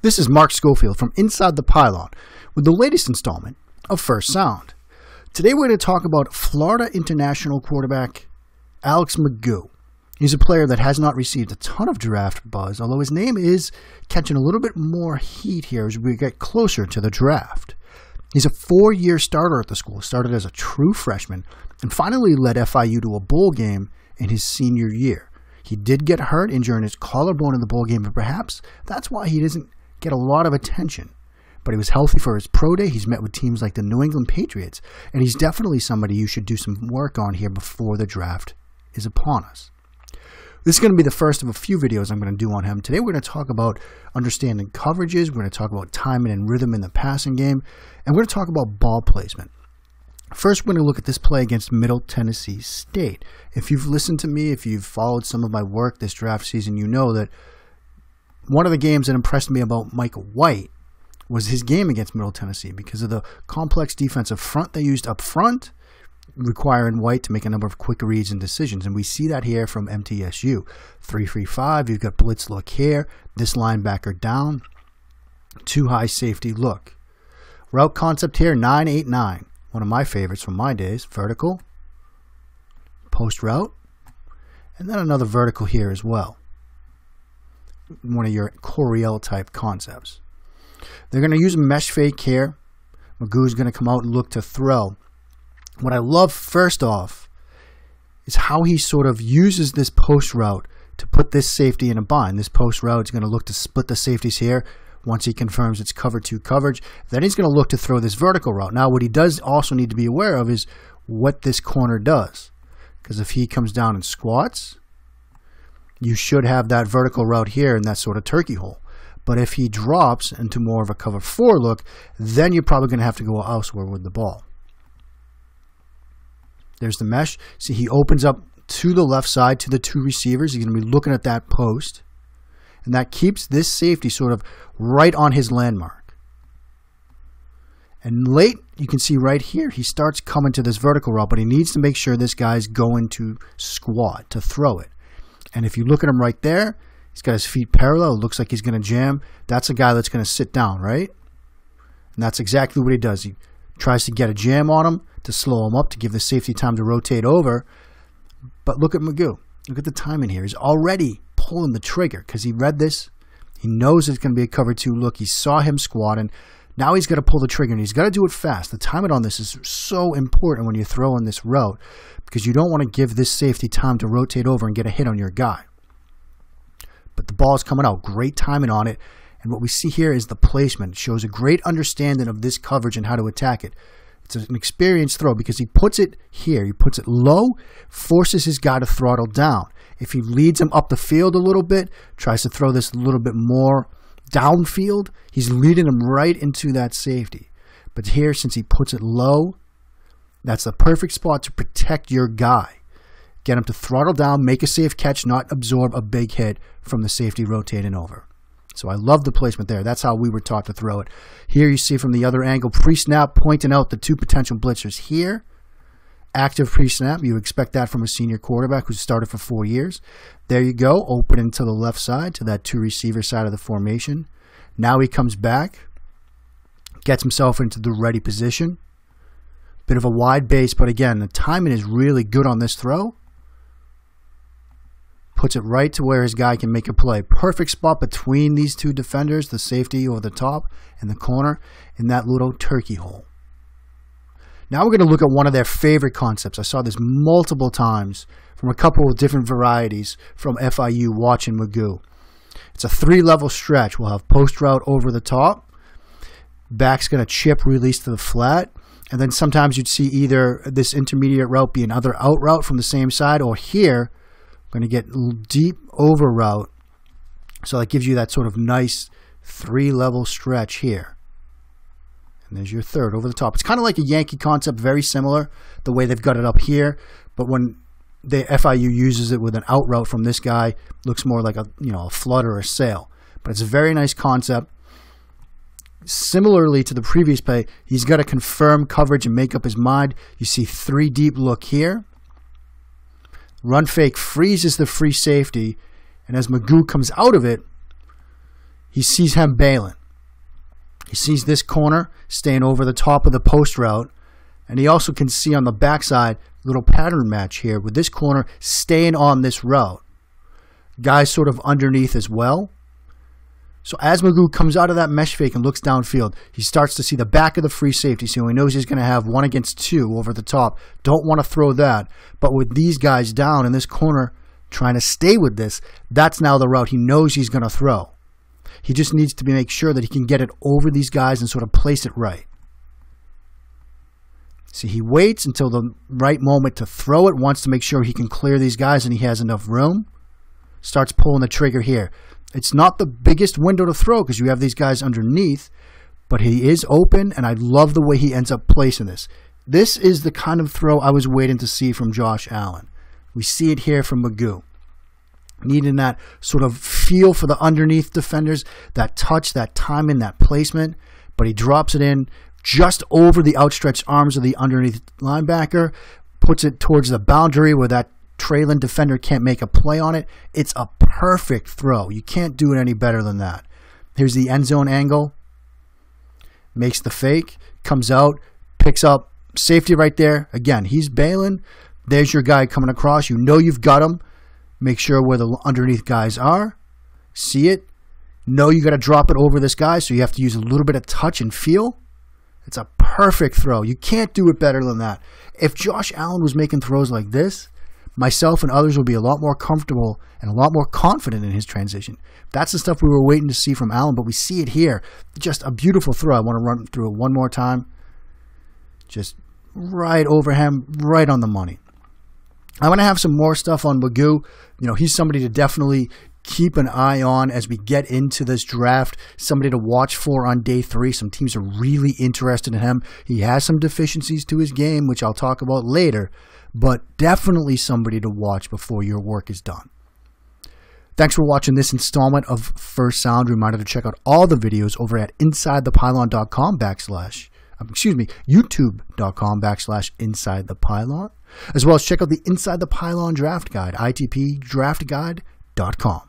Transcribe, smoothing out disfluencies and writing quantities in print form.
This is Mark Schofield from Inside the Pylon with the latest installment of First Sound. Today we're going to talk about Florida International quarterback Alex McGough. He's a player that has not received a ton of draft buzz, although his name is catching a little bit more heat here as we get closer to the draft. He's a 4-year starter at the school, started as a true freshman, and finally led FIU to a bowl game in his senior year. He did get hurt, injuring his collarbone in the bowl game, but perhaps that's why he doesn't get a lot of attention. But he was healthy for his pro day. He's met with teams like the New England Patriots, and he's definitely somebody you should do some work on here before the draft is upon us. This is going to be the first of a few videos I'm going to do on him. Today we're going to talk about understanding coverages, we're going to talk about timing and rhythm in the passing game, and we're going to talk about ball placement. First, we're going to look at this play against Middle Tennessee State. If you've listened to me, if you've followed some of my work this draft season, you know that one of the games that impressed me about Mike White was his game against Middle Tennessee because of the complex defensive front they used up front, requiring White to make a number of quick reads and decisions. And we see that here from MTSU. 3-3-5, you've got blitz look here, this linebacker down, too high safety look. Route concept here, 9-8-9. One of my favorites from my days, vertical, post route, and then another vertical here as well. One of your Coriel type concepts. They're going to use a mesh fake here. McGough's going to come out and look to throw. What I love first off is how he sort of uses this post route to put this safety in a bind. This post route is going to look to split the safeties here once he confirms it's cover 2 coverage. Then he's going to look to throw this vertical route. Now what he does also need to be aware of is what this corner does. Because if he comes down and squats, you should have that vertical route here in that sort of turkey hole. But if he drops into more of a cover 4 look, then you're probably going to have to go elsewhere with the ball. There's the mesh. See, he opens up to the left side to the 2 receivers. He's going to be looking at that post. And that keeps this safety sort of right on his landmark. And late, you can see right here, he starts coming to this vertical route, but he needs to make sure this guy's going to squat, to throw it. And if you look at him right there, he's got his feet parallel. It looks like he's going to jam. That's a guy that's going to sit down, right? And that's exactly what he does. He tries to get a jam on him to slow him up, to give the safety time to rotate over. But look at McGough. Look at the timing here. He's already pulling the trigger because he read this. He knows it's going to be a cover 2 look. He saw him squat, and now he's got to pull the trigger, and he's got to do it fast. The timing on this is so important when you're throwing this route because you don't want to give this safety time to rotate over and get a hit on your guy. But the ball is coming out. Great timing on it. And what we see here is the placement. It shows a great understanding of this coverage and how to attack it. It's an experienced throw because he puts it here. He puts it low, forces his guy to throttle down. If he leads him up the field a little bit, tries to throw this a little bit more downfield, he's leading him right into that safety. But here, since he puts it low, that's the perfect spot to protect your guy. Get him to throttle down, make a safe catch, not absorb a big hit from the safety rotating over. So I love the placement there. That's how we were taught to throw it. Here you see from the other angle, pre-snap, pointing out the 2 potential blitzers here. Active pre-snap. You expect that from a senior quarterback who's started for 4 years. There you go, opening to the left side, to that 2 receiver side of the formation. Now he comes back, gets himself into the ready position. Bit of a wide base, but again, the timing is really good on this throw. Puts it right to where his guy can make a play. Perfect spot between these 2 defenders, the safety over the top and the corner, in that little turkey hole. Now we're going to look at one of their favorite concepts. I saw this multiple times from a couple of different varieties from FIU watching McGough. It's a 3-level stretch. We'll have post route over the top. Back's going to chip, release to the flat. And then sometimes you'd see either this intermediate route be another out route from the same side, or here, going to get deep over route. So that gives you that sort of nice 3-level stretch here. And there's your third over the top. It's kind of like a Yankee concept, very similar, the way they've got it up here. But when the FIU uses it with an out route from this guy, it looks more like a flood or a sail. But it's a very nice concept. Similarly to the previous play, he's got to confirm coverage and make up his mind. You see 3 deep look here. Run fake freezes the free safety, and as McGough comes out of it, he sees him bailing. He sees this corner staying over the top of the post route, and he also can see on the backside little pattern match here with this corner staying on this route. Guys sort of underneath as well. So as McGough comes out of that mesh fake and looks downfield, he starts to see the back of the free safety, so he knows he's going to have 1 against 2 over the top. Don't want to throw that. But with these guys down in this corner trying to stay with this, that's now the route he knows he's going to throw. He just needs to make sure that he can get it over these guys and sort of place it right. See, he waits until the right moment to throw it, wants to make sure he can clear these guys and he has enough room. Starts pulling the trigger here. It's not the biggest window to throw because you have these guys underneath, but he is open, and I love the way he ends up placing this. This is the kind of throw I was waiting to see from Josh Allen. We see it here from McGough. Needing that sort of feel for the underneath defenders, that touch, that timing, that placement, but he drops it in just over the outstretched arms of the underneath linebacker, puts it towards the boundary where that trailing defender can't make a play on it. It's a perfect throw. You can't do it any better than that. Here's the end zone angle. Makes the fake, comes out, picks up safety right there. Again, he's bailing. There's your guy coming across. You know you've got him. Make sure where the underneath guys are. See it. Know you got to drop it over this guy, so you have to use a little bit of touch and feel. It's a perfect throw. You can't do it better than that. If Josh Allen was making throws like this, myself and others will be a lot more comfortable and a lot more confident in his transition. That's the stuff we were waiting to see from Allen, but we see it here. Just a beautiful throw. I want to run through it one more time. Just right over him, right on the money. I'm going to have some more stuff on McGough. You know, he's somebody to definitely keep an eye on as we get into this draft. Somebody to watch for on day 3. Some teams are really interested in him. He has some deficiencies to his game, which I'll talk about later, but definitely somebody to watch before your work is done. Thanks for watching this installment of First Sound. Reminder to check out all the videos over at InsideThePylon.com YouTube.com/InsideThePylon, as well as check out the Inside the Pylon Draft Guide, ITPDraftGuide.com.